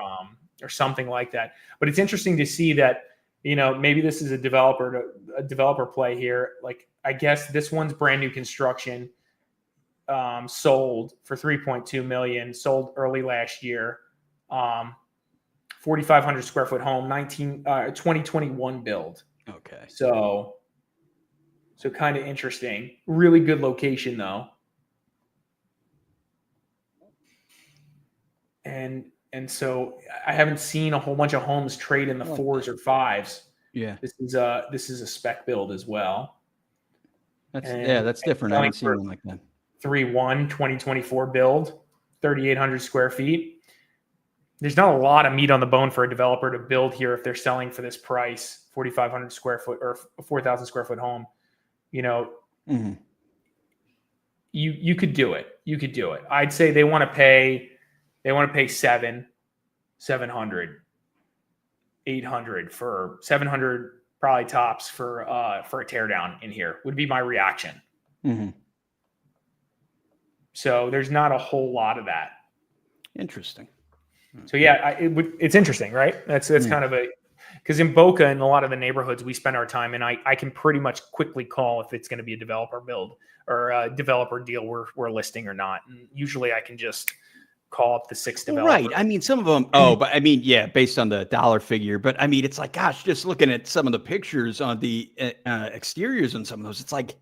something like that. But it's interesting to see that maybe this is a developer play here. Like, I guess this one's brand new construction. Sold for 3.2 million, sold early last year. 4,500 square foot home, 2021 build. Okay. So kind of interesting. Really good location though. And so I haven't seen a whole bunch of homes trade in the 4s or 5s. Yeah. This is a spec build as well. That's different. I haven't seen one like that. 3.1 2024 build, 3,800 square feet. There's not a lot of meat on the bone for a developer to build here if they're selling for this price, 4,500 square foot or 4,000 square foot home. Mhm. You could do it. You could do it. I'd say they want to pay 700, 800 for 700, probably tops for a teardown in here would be my reaction. Mhm. So there's not a whole lot of that. Interesting. So yeah, it's interesting, right? That's kind of because in Boca and a lot of the neighborhoods we spend our time in, I can pretty much quickly call if it's going to be a developer build or a developer deal we're listing or not. And usually I can just call up the 6 developers. Right. I mean, some of them. But I mean, yeah, based on the dollar figure. But I mean, it's like, gosh, just looking at some of the pictures on the exteriors on some of those, it's like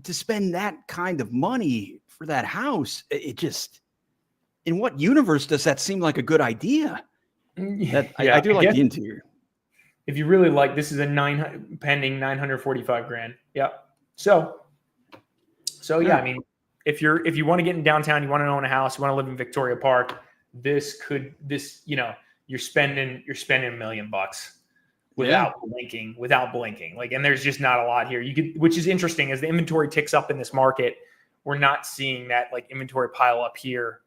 to spend that kind of money for that house. It just, in what universe does that seem like a good idea? I do like the interior. If you really like, this is a pending 945 grand. Yeah. So yeah, I mean, if you want to get in downtown, you want to own a house, you want to live in Victoria Park, you're spending $1 million without blinking. Like, and there's just not a lot here. Which is interesting, as the inventory ticks up in this market, we're not seeing that like inventory pile up here.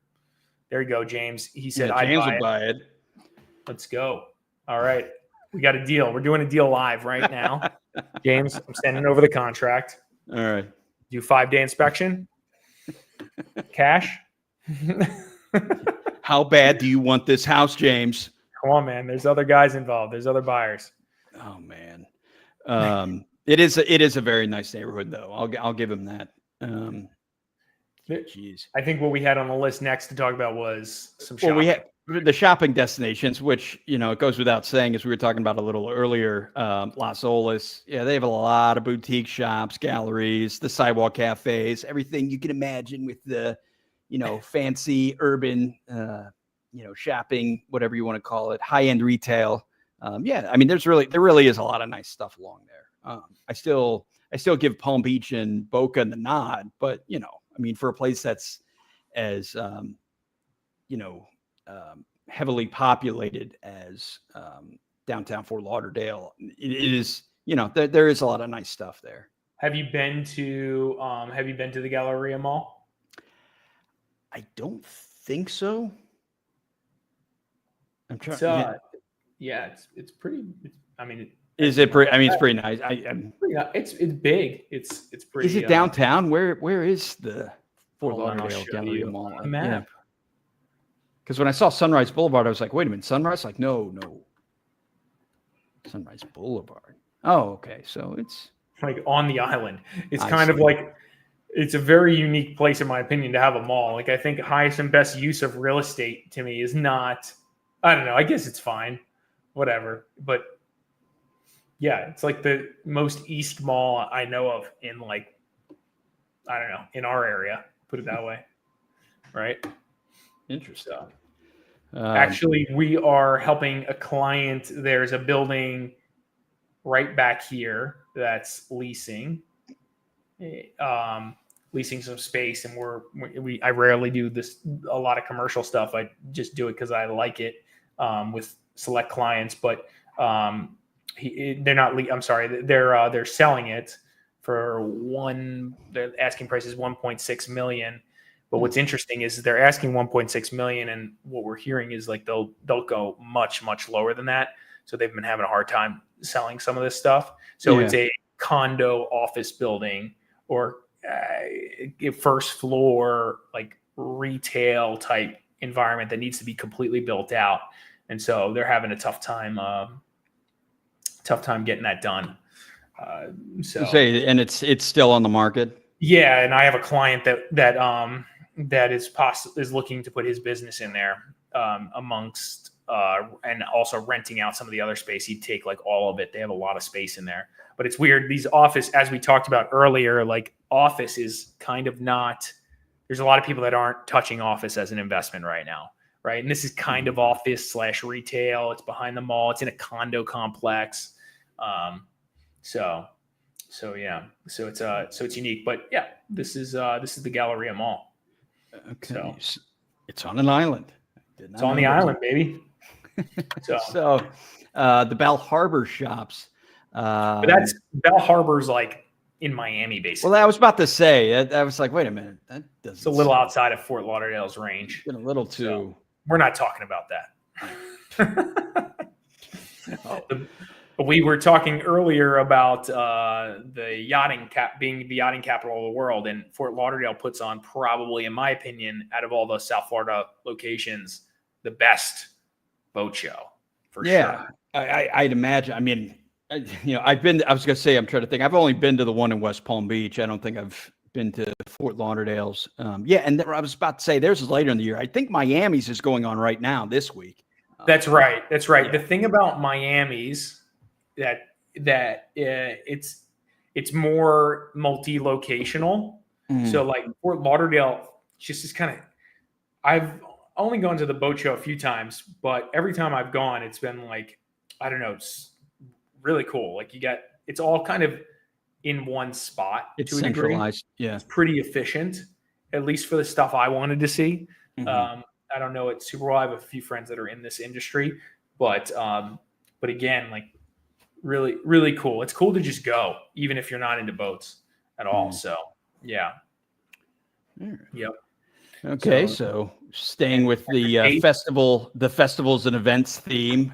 There you go, James. He said, James will buy it. Let's go. All right. We got a deal. We're doing a deal live right now. James, I'm sending over the contract. All right. Do 5-day inspection. Cash. How bad do you want this house, James? Come on, man. There's other guys involved. There's other buyers. Oh man. It is a very nice neighborhood though. I'll give him that. Geez. I think what we had on the list next to talk about was some shopping. Well, we had the shopping destinations, which, it goes without saying, as we were talking about a little earlier, Las Olas. Yeah, they have a lot of boutique shops, galleries, the sidewalk cafes, everything you can imagine with the, fancy urban, shopping, whatever you want to call it, high-end retail. I mean, there really is a lot of nice stuff along there. I still give Palm Beach and Boca the nod, but, I mean, for a place that's as, heavily populated as downtown Fort Lauderdale, it is, there is a lot of nice stuff there. Have you been to the Galleria Mall? I don't think so. I'm trying. It's pretty. Is it pretty? I mean, it's pretty nice. It's big. It's pretty. Is it downtown? Where is the Fort Lauderdale Galleria Mall? A map. Because when I saw Sunrise Boulevard, I was like, wait a minute, Sunrise? Like, no. Sunrise Boulevard. Oh, okay. So it's like on the island. It's kind of like, it's a very unique place, in my opinion, to have a mall. Like, I think highest and best use of real estate to me is not, I don't know, I guess it's fine. Whatever. But Yeah, it's like the most east mall I know of in like, I don't know, in our area, put it that way. Right. Interesting. So, actually, we are helping a client. There's a building right back here that's leasing some space, and I rarely do this, a lot of commercial stuff. I just do it because I like it with select clients, but they're not. I'm sorry, they're selling it for the asking price is 1.6 million. But what's interesting is they're asking 1.6 million, and what we're hearing is like they'll go much lower than that. So they've been having a hard time selling some of this stuff. So it's a condo office building or first floor like retail type environment that needs to be completely built out, and so they're having a tough time getting that done. And it's still on the market. Yeah, and I have a client that is looking to put his business in there amongst and also renting out some of the other space. He'd take like all of it. They have a lot of space in there, but it's weird. These office, as we talked about earlier, like office is kind of not. There's a lot of people that aren't touching office as an investment right now, right? And this is kind of office / retail. It's behind the mall. It's in a condo complex. So it's unique, but yeah, this is the Galleria Mall. Okay, so it's on an island. It's on the island, baby. So the Bell Harbor shops. But that's Bell Harbor's like in Miami, basically. Well, I was about to say, I was like, wait a minute, that doesn't. It's a little outside of Fort Lauderdale's range. A little too. So we're not talking about that. We were talking earlier about the yachting being the yachting capital of the world, and Fort Lauderdale puts on probably, in my opinion, out of all the South Florida locations, the best boat show for sure. I'd imagine. I mean, I was going to say, I'm trying to think. I've only been to the one in West Palm Beach. I don't think I've been to Fort Lauderdale's. And I was about to say, theirs is later in the year. I think Miami's is going on right now this week. That's right. Yeah. The thing about Miami's that it's more multi-locational. So like Fort Lauderdale just is kind of, I've only gone to the boat show a few times, but every time I've gone, it's been like, I don't know, it's really cool. Like it's all kind of in one spot. It's centralized. Yeah. It's pretty efficient, at least for the stuff I wanted to see. I don't know at Super Bowl. I have a few friends that are in this industry, but again, like really, really cool. It's cool to just go, even if you're not into boats at all. So yeah. Yep. Okay. So staying with the festivals and events theme,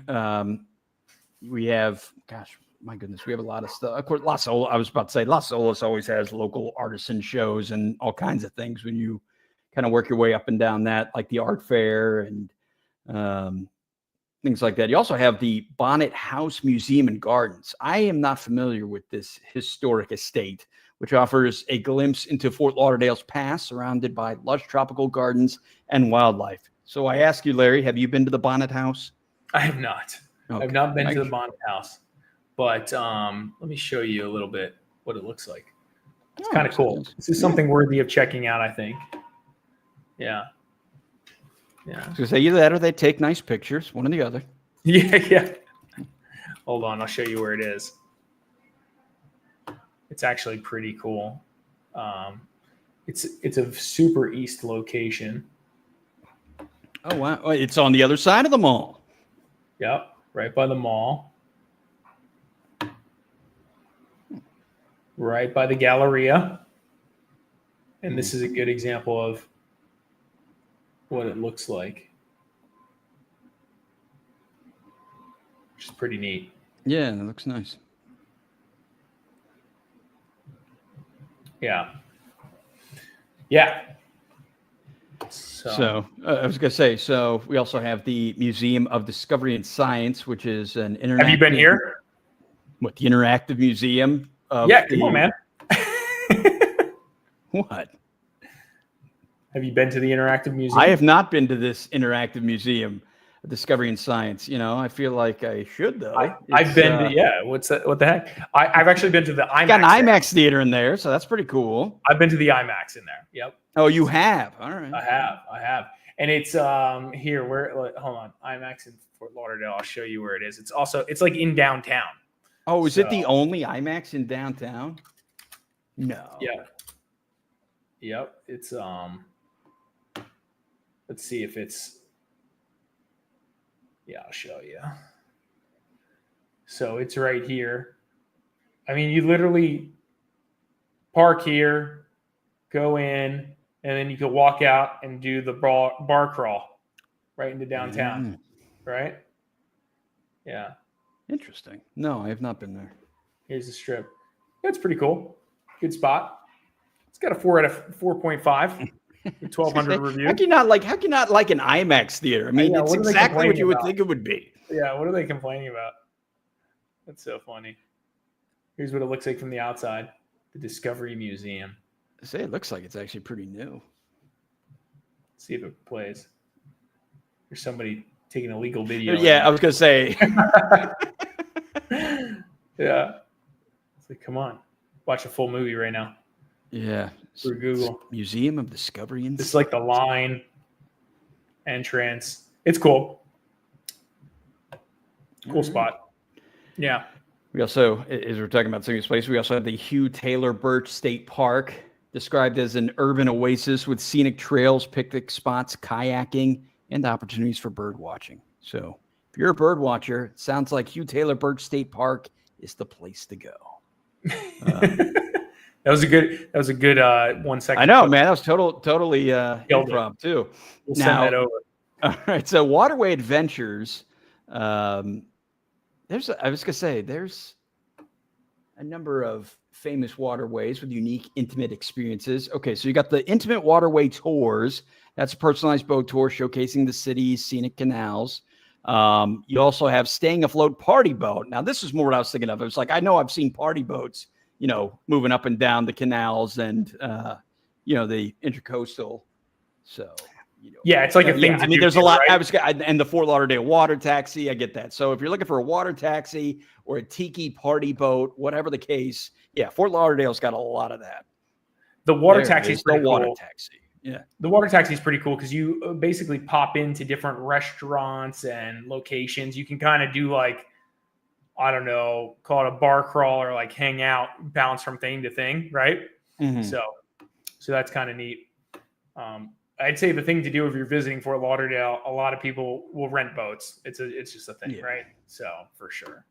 we have, gosh, my goodness, we have a lot of stuff. Of course, Las Olas always has local artisan shows and all kinds of things when you kind of work your way up and down that, like the art fair and things like that. You also have the Bonnet House Museum and Gardens. I am not familiar with this historic estate, which offers a glimpse into Fort Lauderdale's past, surrounded by lush tropical gardens and wildlife. So I ask you, Larry, have you been to the Bonnet House? I have not. Okay. I've not been to the Bonnet House, but let me show you a little bit what it looks like. It's kind of cool. This is something worthy of checking out, I think. Yeah. I was going to say either that or they take nice pictures, one or the other. Yeah. Hold on, I'll show you where it is. It's actually pretty cool. It's a super east location. Oh, wow. It's on the other side of the mall. Yep, right by the mall. Right by the Galleria. And this is a good example of what it looks like. Which is pretty neat. Yeah, it looks nice. Yeah. So I was going to say, so we also have the Museum of Discovery and Science, which is an interactive. Have you been here? What, the interactive museum? Come on, man. What? Have you been to the interactive museum? I have not been to this interactive museum. Discovery and Science. I feel like I should though. I've been to What's that? What the heck? I've actually been to the IMAX. Got an IMAX theater in there, so that's pretty cool. I've been to the IMAX in there. Yep. Oh, you have? All right. I have, and it's here. Hold on, IMAX in Fort Lauderdale. I'll show you where it is. It's like in downtown. Oh, is it the only IMAX in downtown? No. Yeah. Yep. It's let's see if it's. Yeah, I'll show you. So it's right here. I mean, you literally park here, go in, and then you can walk out and do the bar crawl right into downtown. Right? Yeah. Interesting. No, I have not been there. Here's the strip. That's pretty cool. Good spot. It's got a 4 out of 4.5. 1,200 reviews. How can you not like an IMAX theater? I mean, it's exactly what you would think it would be. Yeah, what are they complaining about? That's so funny. Here's what it looks like from the outside. The Discovery Museum. I say it looks like it's actually pretty new. Let's see if it plays. There's somebody taking a legal video. Yeah, I was gonna say. Yeah. It's like, come on. Watch a full movie right now. Yeah. Through Google. Museum of Discovery and It's like the line entrance. It's cool. Cool spot. Yeah. We also, as we're talking about some of these places, we also have the Hugh Taylor Birch State Park, described as an urban oasis with scenic trails, picnic spots, kayaking, and opportunities for bird watching. So if you're a bird watcher, it sounds like Hugh Taylor Birch State Park is the place to go. That was a good 1 second. I know, man. That was totally impromptu. We'll send that over. All right. So Waterway Adventures. There's a number of famous waterways with unique, intimate experiences. Okay, so you got the Intimate Waterway Tours. That's a personalized boat tour showcasing the city's scenic canals. You also have Staying Afloat Party Boat. Now, this is more what I was thinking of. It was like, I know I've seen party boats, moving up and down the canals and, the intercoastal. So, yeah, it's like a thing. I mean, there's a lot. Right? And the Fort Lauderdale water taxi, I get that. So if you're looking for a water taxi or a tiki party boat, whatever the case, yeah, Fort Lauderdale's got a lot of that. The water taxi is pretty cool. Water taxi. Yeah. The water taxi is pretty cool because you basically pop into different restaurants and locations. You can kind of do like, I don't know, call it a bar crawl or like hang out, bounce from thing to thing, right? Mm-hmm. So that's kind of neat. I'd say the thing to do if you're visiting Fort Lauderdale, a lot of people will rent boats. It's just a thing, right? So for sure.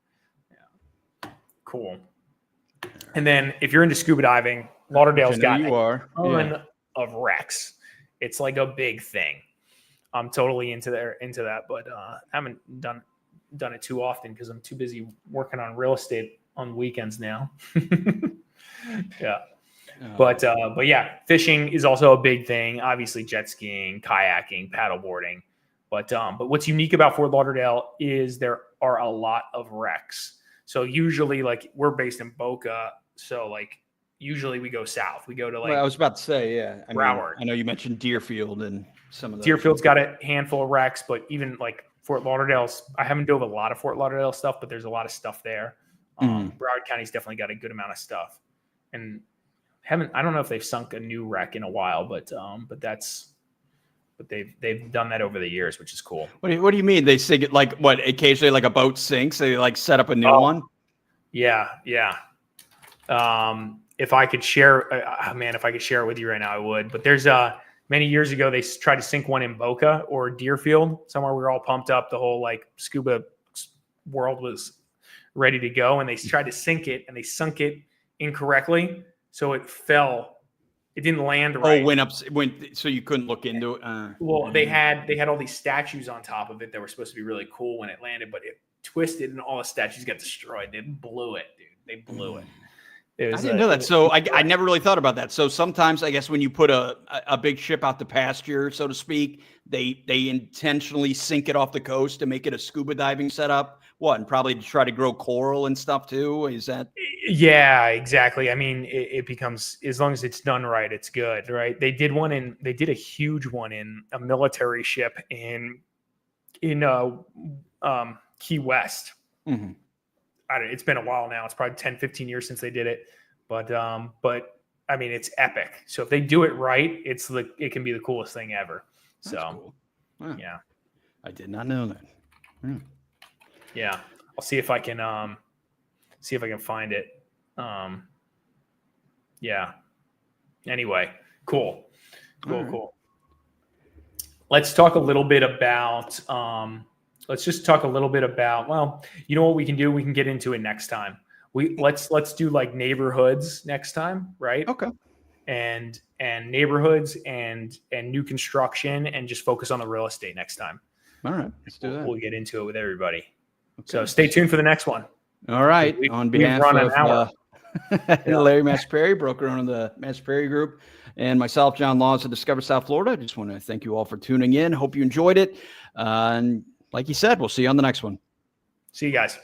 Yeah. Cool. And then if you're into scuba diving, Lauderdale's got a ton of wrecks. It's like a big thing. I'm totally into that, but I haven't done it too often because I'm too busy working on real estate on weekends now. Yeah. But yeah, fishing is also a big thing. Obviously, jet skiing, kayaking, paddleboarding. But what's unique about Fort Lauderdale is there are a lot of wrecks. So usually, like, we're based in Boca, so like usually we go south. We go to like. Well, I was about to say, yeah. Broward. I know you mentioned Deerfield and some of those. Deerfield's got a handful of wrecks, but even like Fort Lauderdale's. I haven't dove a lot of Fort Lauderdale stuff, but there's a lot of stuff there. Broward County's definitely got a good amount of stuff, and. I don't know if they've sunk a new wreck in a while, but they've done that over the years, which is cool. What do you mean they sink it? Like what? Occasionally, like a boat sinks, they like set up a new one. Yeah. If I could share, if I could share it with you right now, I would. But there's many years ago they tried to sink one in Boca or Deerfield, somewhere we were all pumped up. The whole like scuba world was ready to go, and they tried to sink it, and they sunk it incorrectly. So it fell. It didn't land right. Went so you couldn't look into it. Well, they had all these statues on top of it that were supposed to be really cool when it landed, but it twisted and all the statues got destroyed. They blew it, dude. They blew it. I didn't know that. So I never really thought about that. So sometimes I guess when you put a big ship out to pasture, so to speak, they intentionally sink it off the coast to make it a scuba diving setup. What, and probably to try to grow coral and stuff too? Is that? Yeah, exactly. I mean, it becomes, as long as it's done right, it's good, right? They did a huge one in a military ship in Key West. Mm-hmm. It's been a while now. It's probably 10, 15 years since they did it. But I mean, it's epic. So if they do it right, it can be the coolest thing ever. That's cool. Wow. Yeah. I did not know that. Yeah. I'll see if I can find it. Yeah. Anyway, cool. Cool. Let's talk a little bit about well, you know what we can do? We can get into it next time. Let's do like neighborhoods next time, right? Okay. And neighborhoods and new construction, and just focus on the real estate next time. All right. Let's do that. We'll get into it with everybody. Okay. So stay tuned for the next one. All right. On behalf of Larry Mastropieri, broker owner of the Mastropieri Group, and myself, John Laws of Discover South Florida, I just want to thank you all for tuning in. Hope you enjoyed it. And like you said, we'll see you on the next one. See you guys.